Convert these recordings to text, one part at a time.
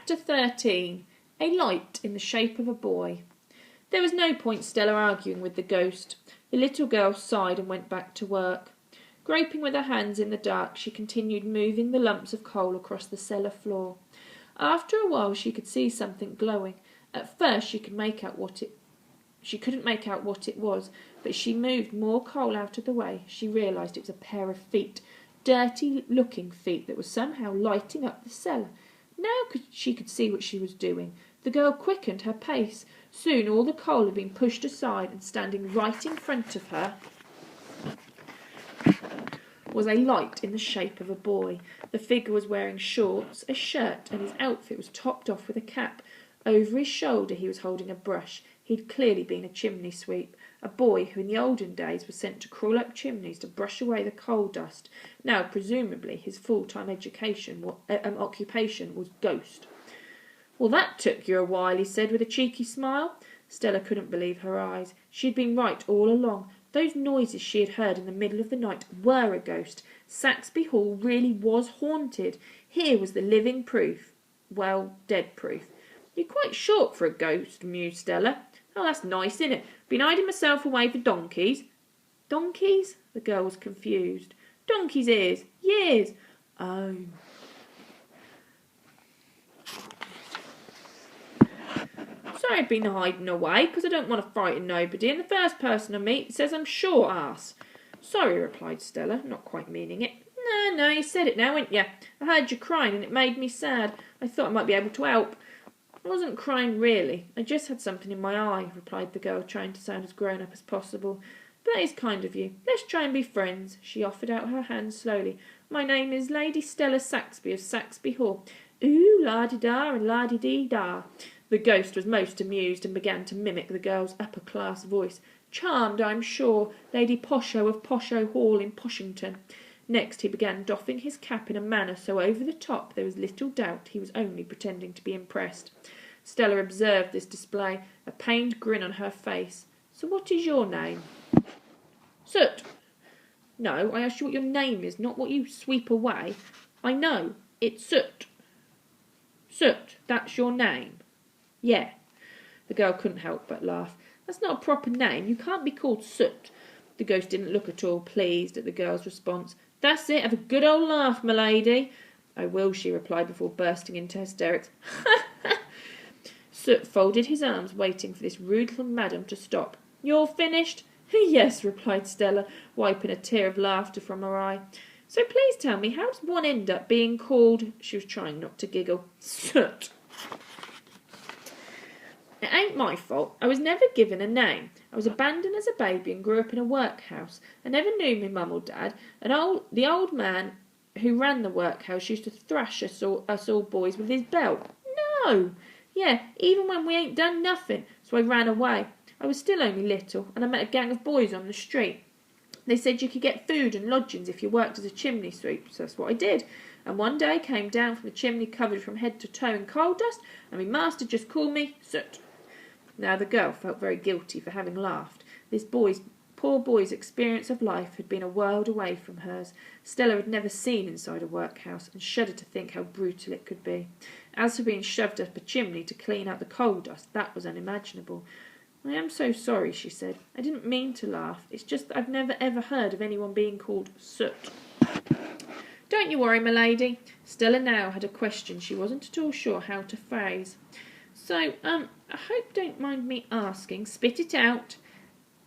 Chapter 13. A light in the shape of a boy. There was no point Stella arguing with the ghost. The little girl sighed and went back to work. Groping with her hands in the dark, she continued moving the lumps of coal across the cellar floor. After a while she could see something glowing. At first she couldn't make out what it was, but as she moved more coal out of the way, she realised it was a pair of feet, dirty-looking feet that were somehow lighting up the cellar. Now she could see what she was doing. The girl quickened her pace. Soon all the coal had been pushed aside, and standing right in front of her was a light in the shape of a boy. The figure was wearing shorts, a shirt, and his outfit was topped off with a cap. Over his shoulder he was holding a brush. He'd clearly been a chimney sweep, a boy who in the olden days was sent to crawl up chimneys to brush away the coal dust. Now, presumably, his full-time occupation was ghost. "Well, that took you a while," he said with a cheeky smile. Stella couldn't believe her eyes. She had been right all along. Those noises she had heard in the middle of the night were a ghost. Saxby Hall really was haunted. Here was the living proof. Well, dead proof. "You're quite short for a ghost," mused Stella. "Oh, that's nice, isn't it? Been hiding myself away for donkeys." "Donkeys?" The girl was confused. "Donkey's ears. Years." "Oh." "Sorry I've been hiding away, because I don't want to frighten nobody, and the first person I meet says I'm short ass." "Sorry," replied Stella, not quite meaning it. No, you said it now, ain't you? I heard you crying, and it made me sad. I thought I might be able to help." "I wasn't crying really. I just had something in my eye," replied the girl, trying to sound as grown-up as possible. "But that is kind of you. Let's try and be friends." She offered out her hand slowly. "My name is Lady Stella Saxby of Saxby Hall." "Ooh, la-di-da and la-di-dee-da." The ghost was most amused and began to mimic the girl's upper-class voice. "Charmed, I'm sure. Lady Posho of Posho Hall in Poshington." Next he began doffing his cap in a manner so over the top there was little doubt he was only pretending to be impressed. Stella observed this display, a pained grin on her face. "So what is your name?" "Soot." "No, I asked you what your name is, not what you sweep away." "I know. It's Soot." "Soot, that's your name?" "Yeah." The girl couldn't help but laugh. "That's not a proper name. You can't be called Soot." The ghost didn't look at all pleased at the girl's response. "That's it. Have a good old laugh, my lady." "I will," she replied before bursting into hysterics. Soot folded his arms, waiting for this rude little madam to stop. "You're finished?" "Yes," replied Stella, wiping a tear of laughter from her eye. "So please tell me, how does one end up being called—" She was trying not to giggle. "Soot." "It ain't my fault. I was never given a name. I was abandoned as a baby and grew up in a workhouse. I never knew me mum or dad, and the old man who ran the workhouse used to thrash us all boys with his belt." "No!" "Yeah, even when we ain't done nothing. So I ran away. I was still only little, and I met a gang of boys on the street. They said you could get food and lodgings if you worked as a chimney sweep, so that's what I did. And one day I came down from the chimney covered from head to toe in coal dust, and my master just called me Soot." Now the girl felt very guilty for having laughed. This poor boy's experience of life had been a world away from hers. Stella had never seen inside a workhouse, and shuddered to think how brutal it could be. As for being shoved up a chimney to clean out the coal dust, that was unimaginable. "I am so sorry," she said. "I didn't mean to laugh. It's just that I've never ever heard of anyone being called Soot." "Don't you worry, my lady." Stella now had a question she wasn't at all sure how to phrase. "So, I hope don't mind me asking, spit it out.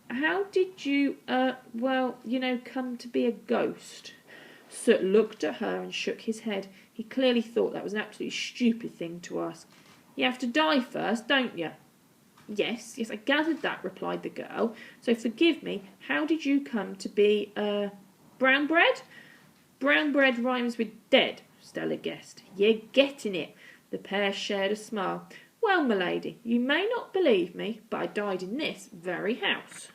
How did you, come to be a ghost?" Soot looked at her and shook his head. He clearly thought that was an absolutely stupid thing to ask. "You have to die first, don't you?" Yes, I gathered that," replied the girl. "So forgive me, how did you come to be, brown bread?" "Brown bread rhymes with dead," Stella guessed. "You're getting it." The pair shared a smile. "Well, my lady, you may not believe me, but I died in this very house."